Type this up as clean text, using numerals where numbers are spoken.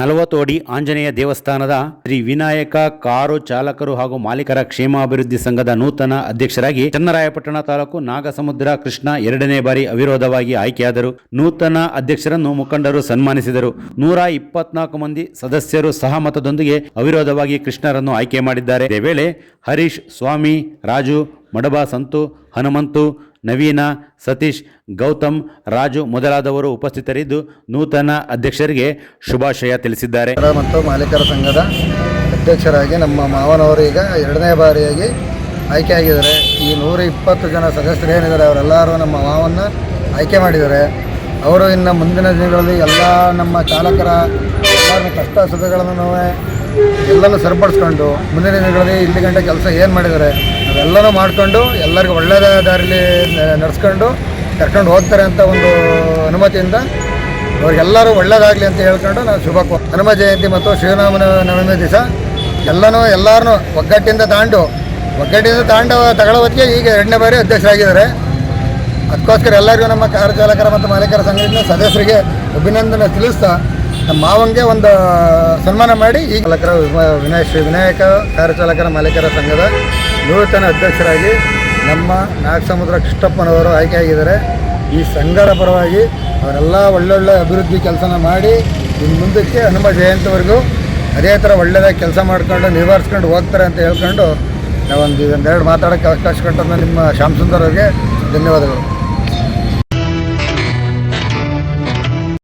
40 ಅಡಿ ಆಂಜನೇಯ ದೇವಸ್ಥಾನದ ಶ್ರೀ ವಿನಾಯಕ ಕಾರು ಚಾಲಕರು ಹಾಗೂ ಮಾಲೀಕರ ಕ್ಷೇಮಾಭಿವೃದ್ಧಿ ಸಂಘದ ನೂತನ ಅಧ್ಯಕ್ಷರಾಗಿ ಚನ್ನರಾಯಪಟ್ಟಣ ತಾಲೂಕು ನಾಗಸಮುದ್ರ ಕೃಷ್ಣ 2ನೇ ಬಾರಿ ಅವಿರೋಧವಾಗಿ ಆಯ್ಕೆಯಾದರು. ನೂತನ ಅಧ್ಯಕ್ಷರನ್ನು ಮುಖಂಡರು ಸನ್ಮಾನಿಸಿದರು. 124 ಮಂದಿ ಸದಸ್ಯರು ಸಹಮತದೊಂದಿಗೆ ಅವಿರೋಧವಾಗಿ ಕೃಷ್ಣರನ್ನು ಆಯ್ಕೆ ಮಾಡಿದ್ದಾರೆ. ಇದೇ ವೇಳೆ ಹರೀಶ್, ಸ್ವಾಮಿ, ರಾಜು, ಮಡಬಾ, ಸಂತು, ಹನುಮಂತು, ನವೀನ, ಸತೀಶ್, ಗೌತಮ್, ರಾಜು ಮೊದಲಾದವರು ಉಪಸ್ಥಿತರಿದ್ದು ನೂತನ ಅಧ್ಯಕ್ಷರಿಗೆ ಶುಭಾಶಯ ತಿಳಿಸಿದ್ದಾರೆ. ಮತ್ತು ಮಾಲೀಕರ ಸಂಘದ ಅಧ್ಯಕ್ಷರಾಗಿ ನಮ್ಮ ಮಾವನವರು ಈಗ 2ನೇ ಬಾರಿಯಾಗಿ ಆಯ್ಕೆಯಾಗಿದ್ದಾರೆ. ಈ 120 ಜನ ಸದಸ್ಯರು ಏನಿದ್ದಾರೆ ಅವರೆಲ್ಲರೂ ನಮ್ಮ ಮಾವನ್ನು ಆಯ್ಕೆ ಮಾಡಿದ್ದಾರೆ. ಅವರು ಇನ್ನು ಮುಂದಿನ ದಿನಗಳಲ್ಲಿ ಎಲ್ಲ ನಮ್ಮ ಚಾಲಕರ ಎಲ್ಲರ ಕಷ್ಟ ಸುಖಗಳನ್ನು ಎಲ್ಲನೂ ಸರಿಪಡಿಸ್ಕೊಂಡು ಮುಂದಿನ ದಿನಗಳಲ್ಲಿ ಇಲ್ಲಿ ಗಂಟೆ ಕೆಲಸ ಏನು ಮಾಡಿದ್ದಾರೆ ಅವೆಲ್ಲನೂ ಮಾಡಿಕೊಂಡು ಎಲ್ಲರಿಗೂ ಒಳ್ಳೆಯದ ದಾರಿಲಿ ನಡೆಸ್ಕೊಂಡು ಕರ್ಕೊಂಡು ಹೋಗ್ತಾರೆ ಅಂತ ಒಂದು ಅನುಮತಿಯಿಂದ ಅವ್ರಿಗೆಲ್ಲರೂ ಒಳ್ಳೆಯದಾಗಲಿ ಅಂತ ಹೇಳ್ಕೊಂಡು ನಾವು ಹನುಮ ಜಯಂತಿ ಮತ್ತು ಶ್ರೀರಾಮ ನವಮಿ ದಿವಸ ಎಲ್ಲರೂ ಒಗ್ಗಟ್ಟಿಂದ ತಾಂಡು ತಗೊಳ್ಳೋ ಹೊತ್ತಿಗೆ ಈಗ 2ನೇ ಬಾರಿ ಅಧ್ಯಕ್ಷರಾಗಿದ್ದಾರೆ. ಅದಕ್ಕೋಸ್ಕರ ಎಲ್ಲರಿಗೂ ನಮ್ಮ ಕಾರು ಚಾಲಕರ ಮತ್ತು ಮಾಲೀಕರ ಸಂಘಟನೆ ಸದಸ್ಯರಿಗೆ ಅಭಿನಂದನೆ ತಿಳಿಸ್ತಾ ನಮ್ಮ ಮಾವಂಗೆ ಒಂದು ಸನ್ಮಾನ ಮಾಡಿ ಈ ಚಾಲಕರ ಶ್ರೀ ವಿನಾಯಕ ಕಾರು ಚಾಲಕರ ಮಾಲೀಕರ ಸಂಘದ ನೂತನ ಅಧ್ಯಕ್ಷರಾಗಿ ನಮ್ಮ ನಾಗಸಮುದ್ರ ಕೃಷ್ಣಪ್ಪನವರು ಆಯ್ಕೆಯಾಗಿದ್ದಾರೆ. ಈ ಸಂಘದ ಪರವಾಗಿ ಅವರೆಲ್ಲ ಒಳ್ಳೊಳ್ಳೆ ಅಭಿವೃದ್ಧಿ ಕೆಲಸನ ಮಾಡಿ ಇನ್ನು ಮುಂದಕ್ಕೆ ಹನುಮ ಜಯಂತಿವರೆಗೂ ಅದೇ ಥರ ಒಳ್ಳೆಯದಾಗಿ ಕೆಲಸ ಮಾಡ್ಕೊಂಡು ನಿವಾರಿಸ್ಕೊಂಡು ಹೋಗ್ತಾರೆ ಅಂತ ಹೇಳ್ಕೊಂಡು ನಾವೊಂದು 2 ಮಾತಾಡೋಕ್ಕೆ ಅವಕಾಶ ಕೊಟ್ಟಂತ ನಿಮ್ಮ ಶ್ಯಾಮ್ ಸುಂದರ್ ಅವರಿಗೆ ಧನ್ಯವಾದಗಳು.